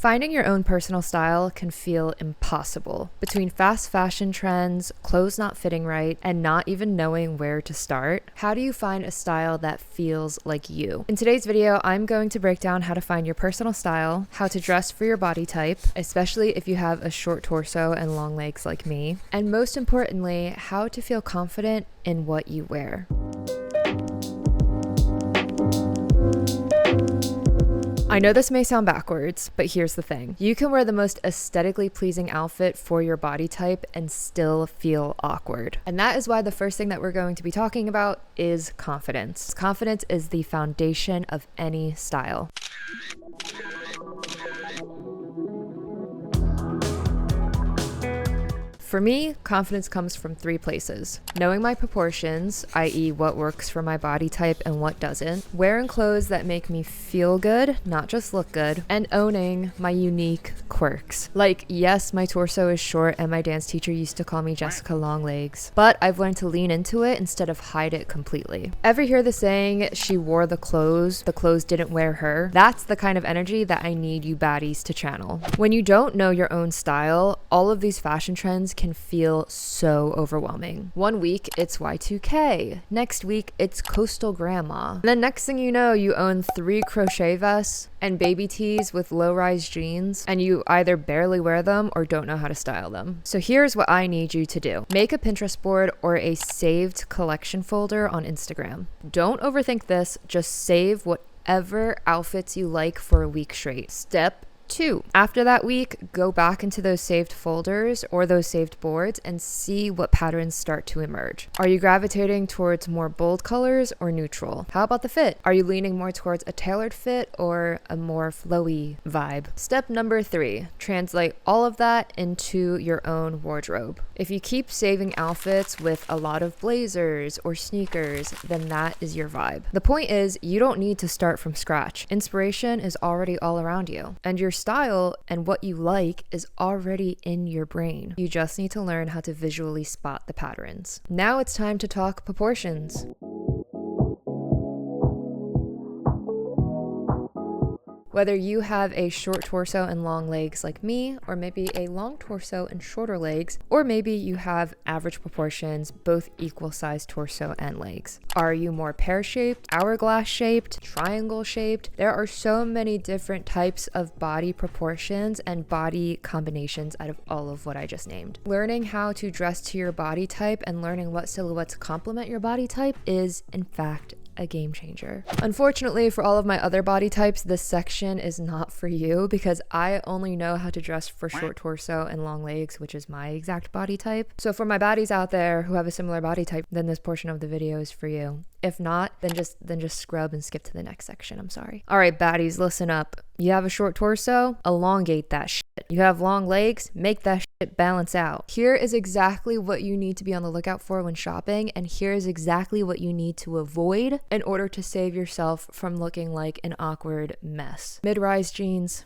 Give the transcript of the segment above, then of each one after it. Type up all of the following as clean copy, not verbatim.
Finding your own personal style can feel impossible. Between fast fashion trends, clothes not fitting right, and not even knowing where to start, how do you find a style that feels like you? In today's video, I'm going to break down how to find your personal style, how to dress for your body type, especially if you have a short torso and long legs like me, and most importantly, how to feel confident in what you wear. I know this may sound backwards, but here's the thing. You can wear the most aesthetically pleasing outfit for your body type and still feel awkward. And that is why the first thing that we're going to be talking about is confidence. Confidence is the foundation of any style. For me, confidence comes from three places. Knowing my proportions, i.e. what works for my body type and what doesn't. Wearing clothes that make me feel good, not just look good. And owning my unique quirks. Like, yes, my torso is short and my dance teacher used to call me Jessica Long Legs. But I've learned to lean into it instead of hide it completely. Ever hear the saying, she wore the clothes didn't wear her? That's the kind of energy that I need you baddies to channel. When you don't know your own style, all of these fashion trends can feel so overwhelming. One week it's Y2K, next week it's coastal grandma. And then next thing you know, you own 3 crochet vests and baby tees with low-rise jeans, and you either barely wear them or don't know how to style them. So here's what I need you to do. Make a Pinterest board or a saved collection folder on Instagram. Don't overthink this, just save whatever outfits you like for a week straight. Step 2. After that week, go back into those saved folders or those saved boards and see what patterns start to emerge. Are you gravitating towards more bold colors or neutral? How about the fit? Are you leaning more towards a tailored fit or a more flowy vibe? Step number 3, translate all of that into your own wardrobe. If you keep saving outfits with a lot of blazers or sneakers, then that is your vibe. The point is, you don't need to start from scratch. Inspiration is already all around you, and your style and what you like is already in your brain. You just need to learn how to visually spot the patterns. Now it's time to talk proportions. Whether you have a short torso and long legs like me, or maybe a long torso and shorter legs, or maybe you have average proportions, both equal sized torso and legs. Are you more pear-shaped, hourglass-shaped, triangle-shaped? There are so many different types of body proportions and body combinations out of all of what I just named. Learning how to dress to your body type and learning what silhouettes complement your body type is, in fact, a game changer. Unfortunately, for all of my other body types, this section is not for you because I only know how to dress for short torso and long legs, which is my exact body type. So for my baddies out there who have a similar body type, then this portion of the video is for you. If not, then just scrub and skip to the next section. I'm sorry. All right, baddies, listen up. You have a short torso? Elongate that shit. You have long legs? Make that shit balance out. Here is exactly what you need to be on the lookout for when shopping, and here is exactly what you need to avoid in order to save yourself from looking like an awkward mess. Mid-rise jeans.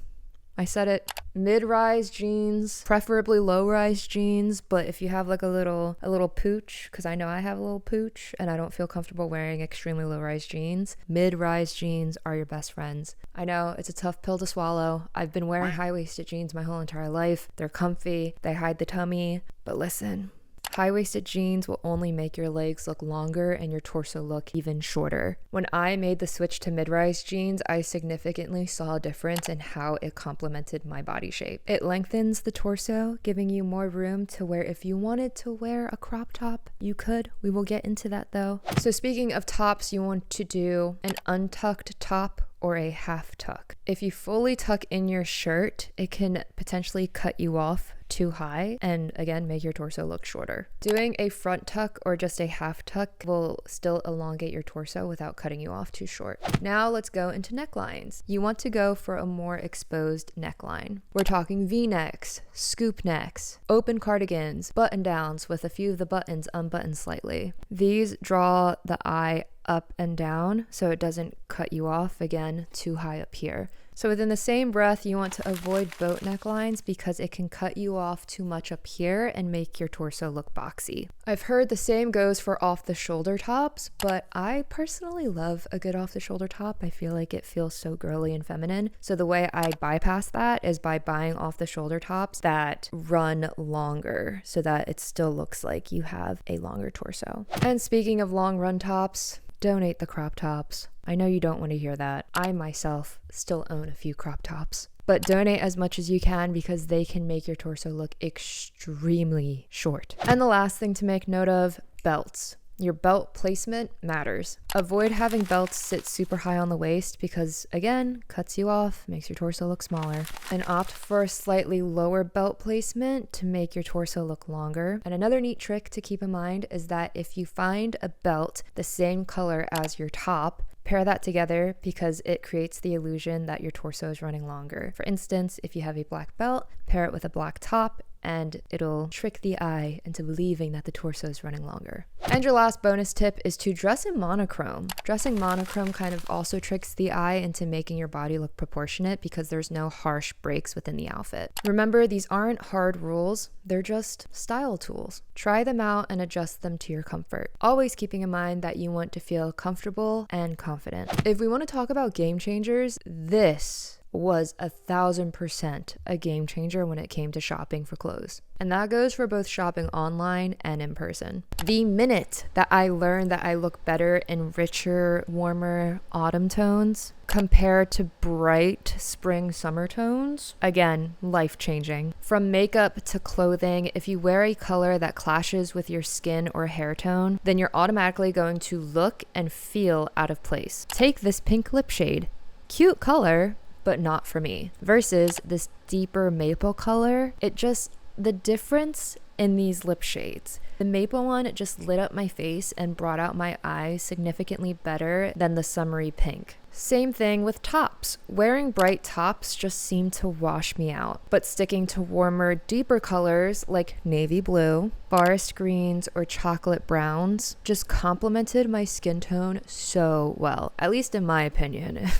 I said it. Mid-rise jeans, preferably low-rise jeans, but if you have like a little pooch, because I know I have a little pooch and I don't feel comfortable wearing extremely low-rise jeans, mid-rise jeans are your best friends. I know it's a tough pill to swallow. I've been wearing high-waisted jeans my whole entire life. They're comfy, they hide the tummy, but listen, high-waisted jeans will only make your legs look longer and your torso look even shorter. When I made the switch to mid-rise jeans, I significantly saw a difference in how it complemented my body shape. It lengthens the torso, giving you more room to wear. If you wanted to wear a crop top, you could. We will get into that though. So speaking of tops, you want to do an untucked top or a half tuck. If you fully tuck in your shirt, it can potentially cut you off too high and again make your torso look shorter. Doing a front tuck or just a half tuck will still elongate your torso without cutting you off too short. Now let's go into necklines. You want to go for a more exposed neckline. We're talking V-necks, scoop necks, open cardigans, button downs with a few of the buttons unbuttoned slightly. These draw the eye up and down so it doesn't cut you off again too high up here. So within the same breath, you want to avoid boat necklines because it can cut you off too much up here and make your torso look boxy. I've heard the same goes for off the shoulder tops, but I personally love a good off the shoulder top. I feel like it feels so girly and feminine. So the way I bypass that is by buying off the shoulder tops that run longer so that it still looks like you have a longer torso. And speaking of long run tops, donate the crop tops. I know you don't want to hear that. I myself still own a few crop tops. But donate as much as you can because they can make your torso look extremely short. And the last thing to make note of, belts. Your belt placement matters. Avoid having belts sit super high on the waist because, again, cuts you off, makes your torso look smaller. And opt for a slightly lower belt placement to make your torso look longer. And another neat trick to keep in mind is that if you find a belt the same color as your top, pair that together because it creates the illusion that your torso is running longer. For instance, if you have a black belt, pair it with a black top, and it'll trick the eye into believing that the torso is running longer. And your last bonus tip is to dress in monochrome. Dressing monochrome kind of also tricks the eye into making your body look proportionate because there's no harsh breaks within the outfit. Remember, these aren't hard rules, they're just style tools. Try them out and adjust them to your comfort, always keeping in mind that you want to feel comfortable and confident. If we want to talk about game changers, this was 1,000% a game changer when it came to shopping for clothes. And that goes for both shopping online and in person. The minute that I learned that I look better in richer, warmer autumn tones compared to bright spring summer tones, again, life-changing. From makeup to clothing, if you wear a color that clashes with your skin or hair tone, then you're automatically going to look and feel out of place. Take this pink lip shade. Cute color, but not for me. Versus this deeper maple color, the difference in these lip shades. The maple one, it just lit up my face and brought out my eyes significantly better than the summery pink. Same thing with tops. Wearing bright tops just seemed to wash me out, but sticking to warmer, deeper colors like navy blue, forest greens, or chocolate browns just complemented my skin tone so well, at least in my opinion.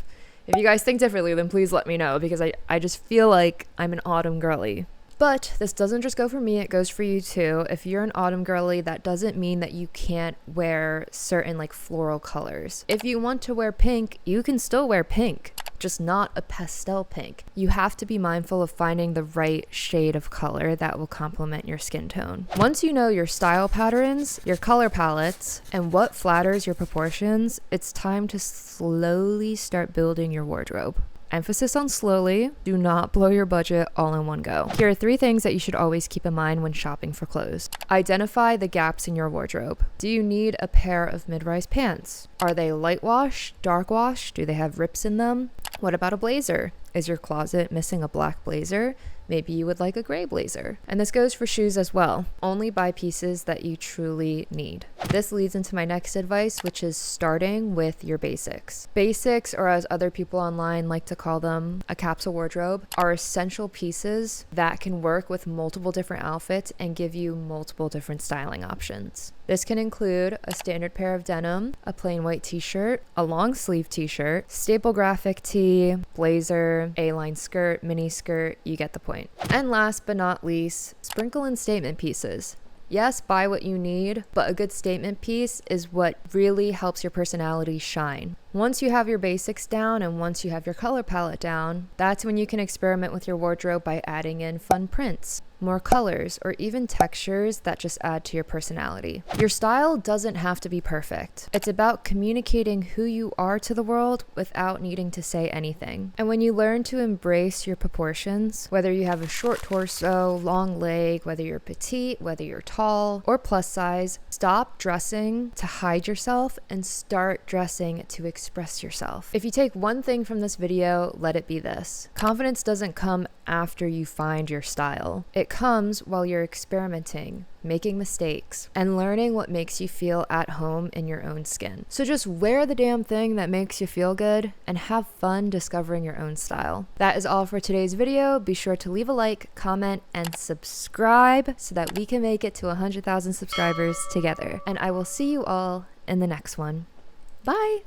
If you guys think differently, then please let me know because I just feel like I'm an autumn girly. But this doesn't just go for me, it goes for you too. If you're an autumn girly, that doesn't mean that you can't wear certain like floral colors. If you want to wear pink, you can still wear pink, just not a pastel pink. You have to be mindful of finding the right shade of color that will complement your skin tone. Once you know your style patterns, your color palettes, and what flatters your proportions, it's time to slowly start building your wardrobe. Emphasis on slowly. Do not blow your budget all in one go. Here are 3 things that you should always keep in mind when shopping for clothes. Identify the gaps in your wardrobe. Do you need a pair of mid-rise pants? Are they light wash, dark wash? Do they have rips in them? What about a blazer? Is your closet missing a black blazer? Maybe you would like a gray blazer. And this goes for shoes as well. Only buy pieces that you truly need. This leads into my next advice, which is starting with your basics. Basics, or as other people online like to call them, a capsule wardrobe, are essential pieces that can work with multiple different outfits and give you multiple different styling options. This can include a standard pair of denim, a plain white t-shirt, a long sleeve t-shirt, staple graphic tee, blazer, A-line skirt, mini skirt, you get the point. And last but not least, sprinkle in statement pieces. Yes, buy what you need, but a good statement piece is what really helps your personality shine. Once you have your basics down and once you have your color palette down, that's when you can experiment with your wardrobe by adding in fun prints, more colors, or even textures that just add to your personality. Your style doesn't have to be perfect. It's about communicating who you are to the world without needing to say anything. And when you learn to embrace your proportions, whether you have a short torso, long leg, whether you're petite, whether you're tall, or plus size, stop dressing to hide yourself and start dressing to express yourself. If you take one thing from this video, let it be this. Confidence doesn't come after you find your style. It comes while you're experimenting, making mistakes, and learning what makes you feel at home in your own skin. So just wear the damn thing that makes you feel good and have fun discovering your own style. That is all for today's video. Be sure to leave a like, comment, and subscribe so that we can make it to 100,000 subscribers together. And I will see you all in the next one. Bye!